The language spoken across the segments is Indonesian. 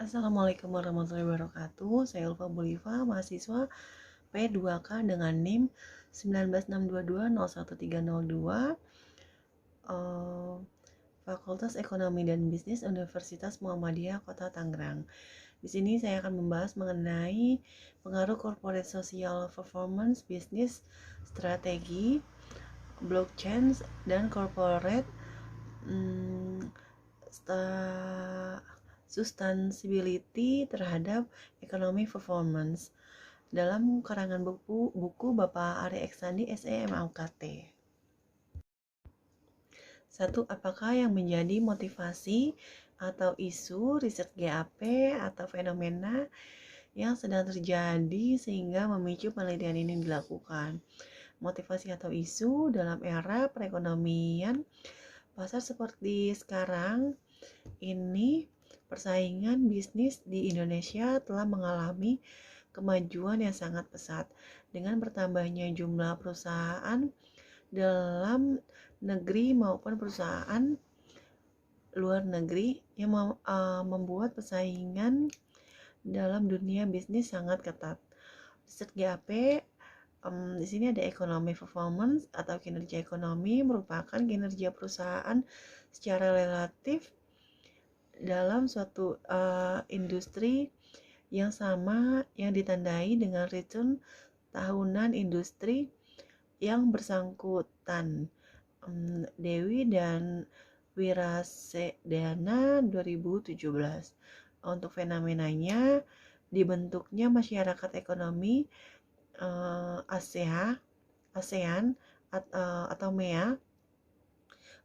Assalamualaikum warahmatullahi wabarakatuh. Saya Ulfa Bulifa, mahasiswa P2K dengan NIM 19622010302, Fakultas Ekonomi dan Bisnis Universitas Muhammadiyah Kota Tangerang. Di sini saya akan membahas mengenai pengaruh corporate social performance, bisnis, strategi, blockchain, dan corporate sustainability terhadap economic performance dalam karangan buku Bapak Ari Eksandi SEMAUKT. 1. Apakah yang menjadi motivasi atau isu riset GAP atau fenomena yang sedang terjadi sehingga memicu penelitian ini dilakukan? Motivasi atau isu dalam era perekonomian pasar seperti sekarang ini, persaingan bisnis di Indonesia telah mengalami kemajuan yang sangat pesat dengan bertambahnya jumlah perusahaan dalam negeri maupun perusahaan luar negeri yang membuat persaingan dalam dunia bisnis sangat ketat. Riset GAP di sini ada ekonomi performance atau kinerja ekonomi, merupakan kinerja perusahaan secara relatif dalam suatu industri yang sama yang ditandai dengan return tahunan industri yang bersangkutan. Dewi dan Wirasedana 2017. Untuk fenomenanya, dibentuknya masyarakat ekonomi ASEAN atau MEA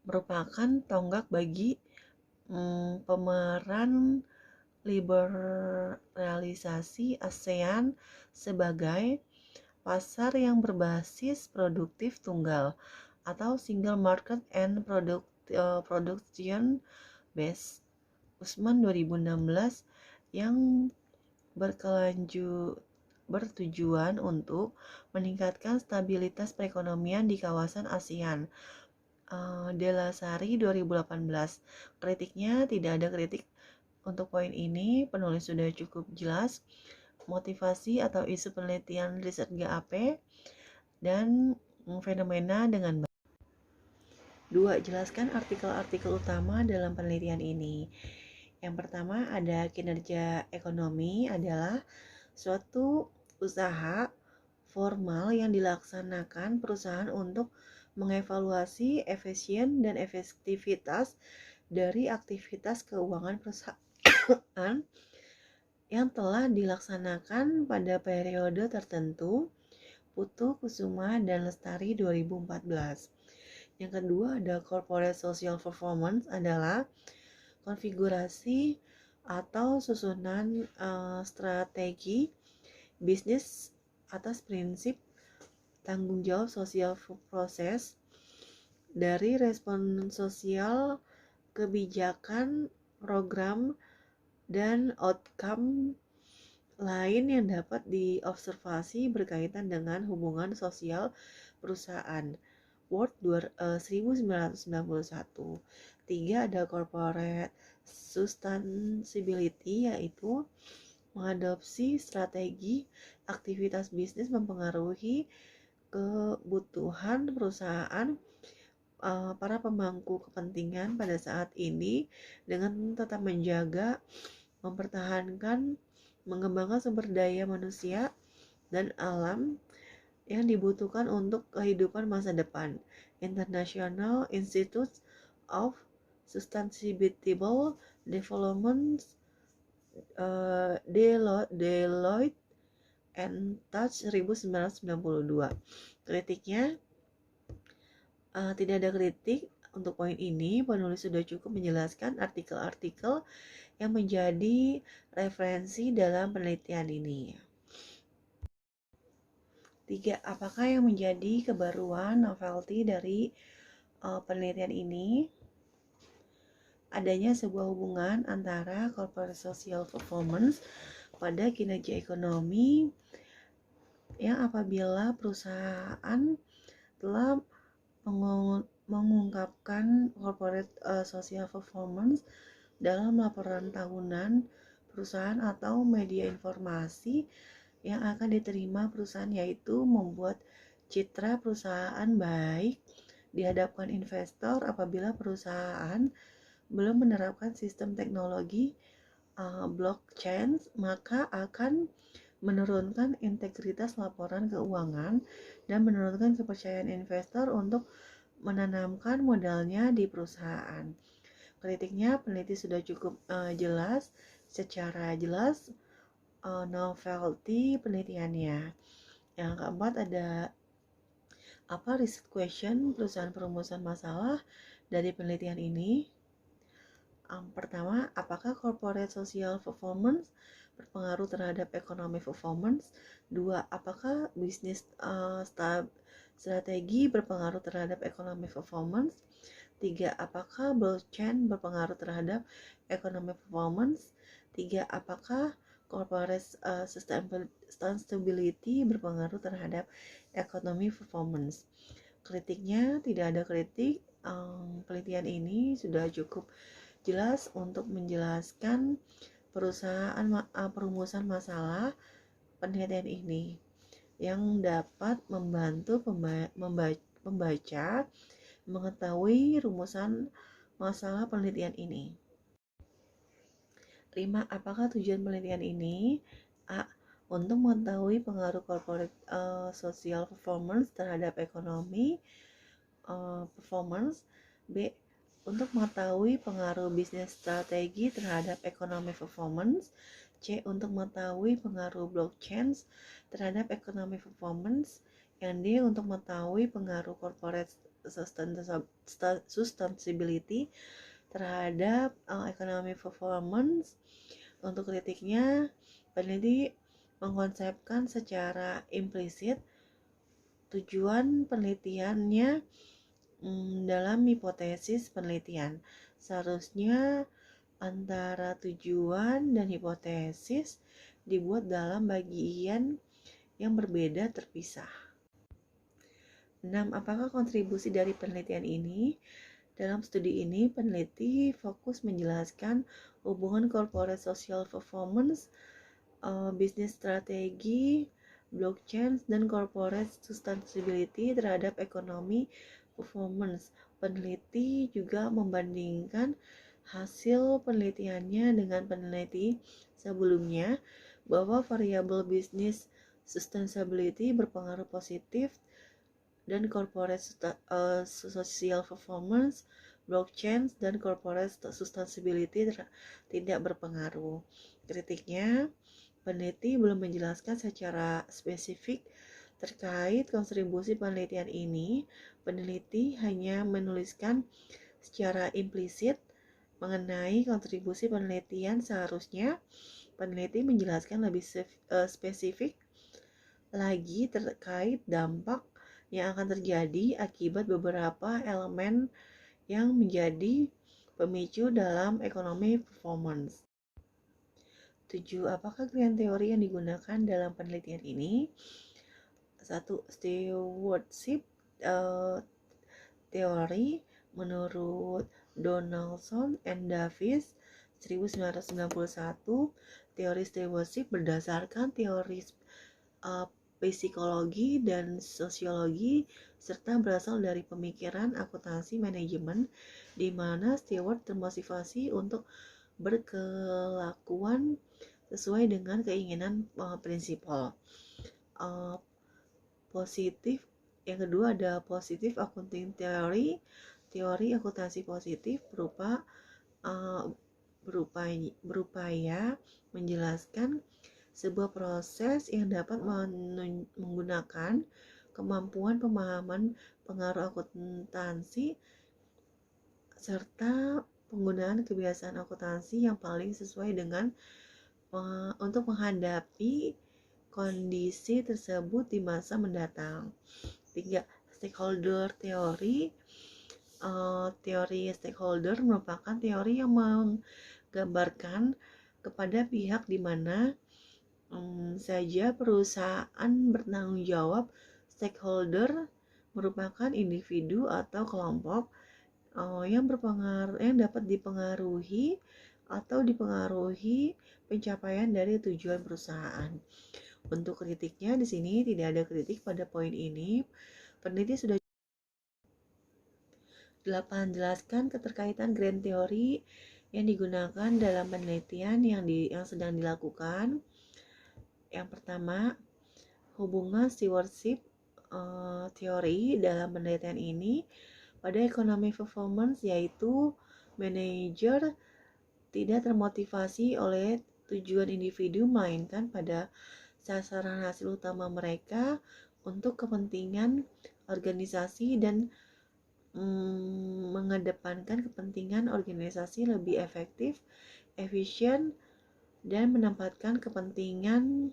merupakan tonggak bagi pemeran liberalisasi ASEAN sebagai pasar yang berbasis produktif tunggal atau single market and production base Usman 2016 yang bertujuan untuk meningkatkan stabilitas perekonomian di kawasan ASEAN. Delasari 2018. Kritiknya tidak ada kritik untuk poin ini, penulis sudah cukup jelas motivasi atau isu penelitian riset GAP dan fenomena dengan baik. 2. Jelaskan artikel-artikel utama dalam penelitian ini. Yang pertama ada kinerja ekonomi adalah suatu usaha formal yang dilaksanakan perusahaan untuk mengevaluasi efisien dan efektivitas dari aktivitas keuangan perusahaan yang telah dilaksanakan pada periode tertentu. Putu Kusuma dan Lestari 2014. Yang kedua ada corporate social performance adalah konfigurasi atau susunan strategi bisnis atas prinsip tanggung jawab sosial proses dari respon sosial, kebijakan, program, dan outcome lain yang dapat diobservasi berkaitan dengan hubungan sosial perusahaan. Word 1991. 3. Ada corporate sustainability, yaitu mengadopsi strategi aktivitas bisnis mempengaruhi kebutuhan perusahaan para pemangku kepentingan pada saat ini dengan tetap menjaga, mempertahankan, mengembangkan sumber daya manusia dan alam yang dibutuhkan untuk kehidupan masa depan. International Institute of Sustainable Development, Deloitte and Touch 1992. Kritiknya tidak ada kritik untuk poin ini. Penulis sudah cukup menjelaskan artikel-artikel yang menjadi referensi dalam penelitian ini. 3. Apakah yang menjadi kebaruan novelty dari penelitian ini? Adanya sebuah hubungan antara corporate social performance pada kinerja ekonomi yang apabila perusahaan telah mengungkapkan corporate social performance dalam laporan tahunan perusahaan atau media informasi yang akan diterima perusahaan, yaitu membuat citra perusahaan baik di hadapan investor. Apabila perusahaan belum menerapkan sistem teknologi blockchain, maka akan menurunkan integritas laporan keuangan dan menurunkan kepercayaan investor untuk menanamkan modalnya di perusahaan. Kritiknya, peneliti sudah cukup secara jelas novelty penelitiannya. Yang keempat ada risk question, perusahaan perumusan masalah dari penelitian ini. Pertama, apakah corporate social performance berpengaruh terhadap economic performance? Dua, apakah bisnis strategi berpengaruh terhadap economic performance? Tiga, apakah blockchain berpengaruh terhadap economic performance? Tiga, apakah corporate sustainability berpengaruh terhadap economic performance? Kritiknya, tidak ada kritik. Penelitian ini sudah cukup jelas untuk menjelaskan perumusan masalah penelitian ini yang dapat membantu pembaca mengetahui rumusan masalah penelitian ini. 5. Apakah tujuan penelitian ini? A. Untuk mengetahui pengaruh corporate social performance terhadap ekonomi performance. B. Untuk mengetahui pengaruh bisnis strategi terhadap ekonomi performance. C. Untuk mengetahui pengaruh blockchain terhadap ekonomi performance. Yang D. Untuk mengetahui pengaruh corporate sustainability terhadap ekonomi performance. Untuk kritiknya, peneliti mengkonsepkan secara implisit tujuan penelitiannya dalam hipotesis penelitian. Seharusnya antara tujuan dan hipotesis dibuat dalam bagian yang berbeda terpisah. 6. Apakah kontribusi dari penelitian ini? Dalam studi ini, peneliti fokus menjelaskan hubungan corporate social performance, bisnis strategi, blockchain, dan corporate sustainability terhadap ekonomi performance. Peneliti juga membandingkan hasil penelitiannya dengan peneliti sebelumnya bahwa variabel bisnis sustainability berpengaruh positif dan corporate social performance, blockchain, dan corporate sustainability tidak berpengaruh. Kritiknya, peneliti belum menjelaskan secara spesifik terkait kontribusi penelitian ini. Peneliti hanya menuliskan secara implisit mengenai kontribusi penelitian. Seharusnya peneliti menjelaskan lebih spesifik lagi terkait dampak yang akan terjadi akibat beberapa elemen yang menjadi pemicu dalam ekonomi performance. 7. Apakah grand teori yang digunakan dalam penelitian ini? 1. Stewardship teori menurut Donaldson and Davis 1991. Teori stewardship berdasarkan teori psikologi dan sosiologi serta berasal dari pemikiran akuntansi manajemen, di mana steward termotivasi untuk berkelakuan sesuai dengan keinginan prinsipal. Positif. Yang kedua ada positif accounting theory. Teori akuntansi positif berupaya menjelaskan sebuah proses yang dapat menggunakan kemampuan pemahaman pengaruh akuntansi serta penggunaan kebiasaan akuntansi yang paling sesuai dengan untuk menghadapi kondisi tersebut di masa mendatang. 3. Stakeholder teori. Teori stakeholder merupakan teori yang menggambarkan kepada pihak di mana saja perusahaan bertanggung jawab. Stakeholder merupakan individu atau kelompok yang dapat dipengaruhi atau dipengaruhi pencapaian dari tujuan perusahaan. Bentuk kritiknya di sini tidak ada kritik pada poin ini. Peneliti sudah 8. Jelaskan keterkaitan grand theory yang digunakan dalam penelitian yang sedang dilakukan. Yang pertama, hubungan stewardship teori dalam penelitian ini pada economic performance, yaitu manajer tidak termotivasi oleh tujuan individu, melainkan pada sasaran hasil utama mereka untuk kepentingan organisasi dan mengedepankan kepentingan organisasi lebih efektif, efisien, dan menempatkan kepentingan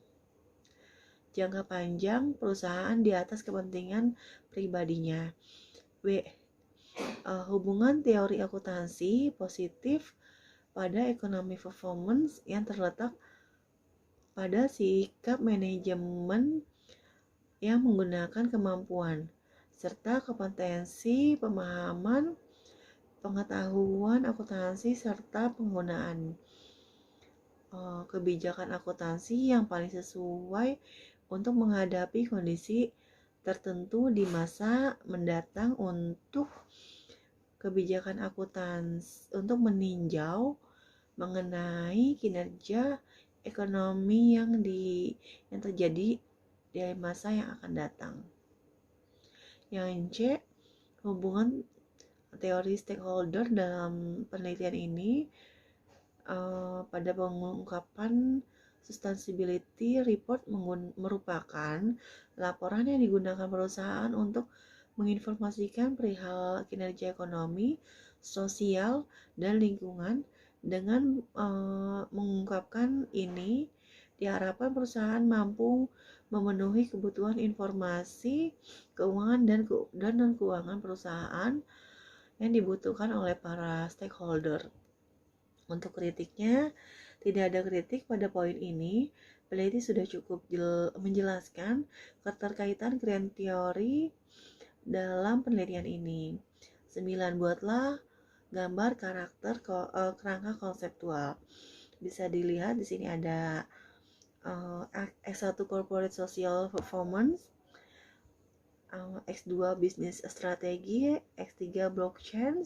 jangka panjang perusahaan di atas kepentingan pribadinya. B. Hubungan teori akuntansi positif pada ekonomi performance yang terletak pada sikap manajemen yang menggunakan kemampuan serta kompetensi pemahaman, pengetahuan akuntansi serta penggunaan kebijakan akuntansi yang paling sesuai untuk menghadapi kondisi tertentu di masa mendatang. Untuk kebijakan akuntansi untuk meninjau mengenai kinerja ekonomi yang terjadi di masa yang akan datang. Yang C, hubungan teori stakeholder dalam penelitian ini pada pengungkapan sustainability report merupakan laporan yang digunakan perusahaan untuk menginformasikan perihal kinerja ekonomi, sosial, dan lingkungan. Dengan mengungkapkan ini, diharapkan perusahaan mampu memenuhi kebutuhan informasi keuangan dan non-keuangan perusahaan yang dibutuhkan oleh para stakeholder. Untuk kritiknya, tidak ada kritik pada poin ini. Peneliti sudah cukup menjelaskan keterkaitan grand theory dalam penelitian ini. 9. Buatlah gambar karakter kerangka konseptual. Bisa dilihat di sini ada X1 Corporate Social Performance, X2 Business Strategi, X3 Blockchain,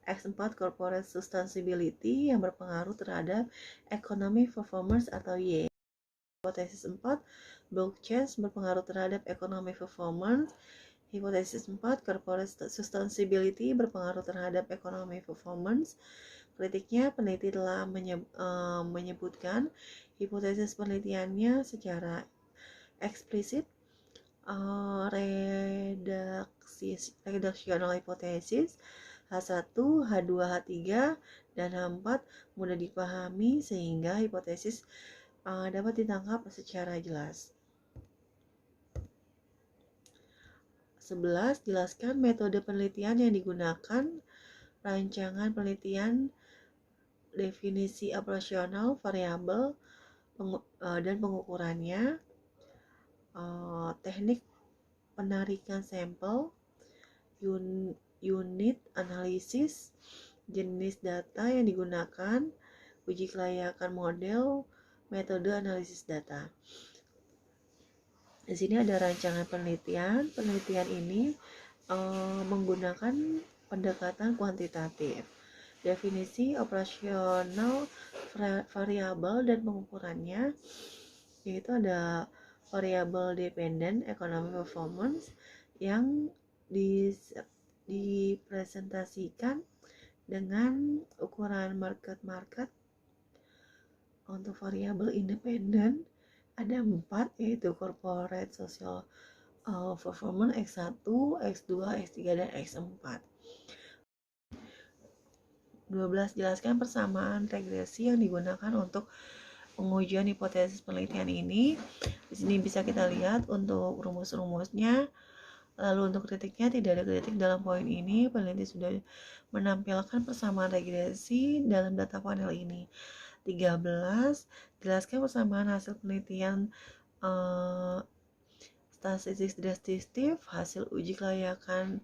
X4 Corporate Sustainability yang berpengaruh terhadap Economic Performance atau Y. Hipotesis 4, Blockchain berpengaruh terhadap Economic Performance. Hipotesis 4, Corporate Sustainability berpengaruh terhadap Economic Performance. Kritiknya, peneliti telah menyebutkan hipotesis penelitiannya secara eksplisit. Redaksional hipotesis H1, H2, H3, dan H4 mudah dipahami sehingga hipotesis dapat ditangkap secara jelas. 11. Jelaskan metode penelitian yang digunakan, rancangan penelitian, definisi operasional, variabel, dan pengukurannya, teknik penarikan sampel, unit analisis, jenis data yang digunakan, uji kelayakan model, metode analisis data. Di sini ada rancangan penelitian. Penelitian ini menggunakan pendekatan kuantitatif. Definisi operasional, variabel, dan pengukurannya, yaitu ada variabel dependent economic performance yang dipresentasikan dengan ukuran market. Untuk variabel independen ada 4, yaitu corporate social performance X1, X2, X3, dan X4. 12. Jelaskan persamaan regresi yang digunakan untuk pengujian hipotesis penelitian ini. Di sini bisa kita lihat untuk rumus-rumusnya. Lalu untuk kritiknya, tidak ada kritik dalam poin ini. Peneliti sudah menampilkan persamaan regresi dalam data panel ini. 13. Jelaskan persamaan hasil penelitian statistik deskriptif, hasil uji kelayakan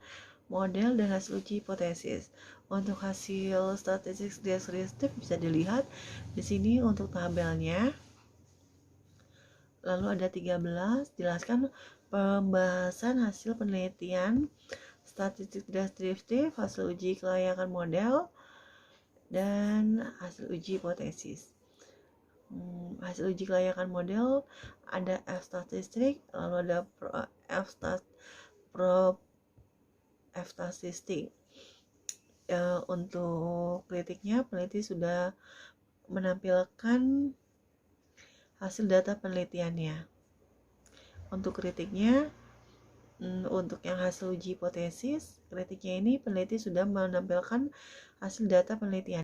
model dan hasil uji hipotesis. Untuk hasil statistik deskriptif bisa dilihat di sini untuk tabelnya. Lalu ada 13, jelaskan pembahasan hasil penelitian, statistik deskriptif, hasil uji kelayakan model, dan hasil uji hipotesis. Hasil uji kelayakan model ada F statistik, lalu ada F statistik. Untuk kritiknya, peneliti sudah menampilkan hasil data penelitiannya. Untuk kritiknya, untuk yang hasil uji hipotesis, kritiknya ini peneliti sudah menampilkan hasil data penelitian.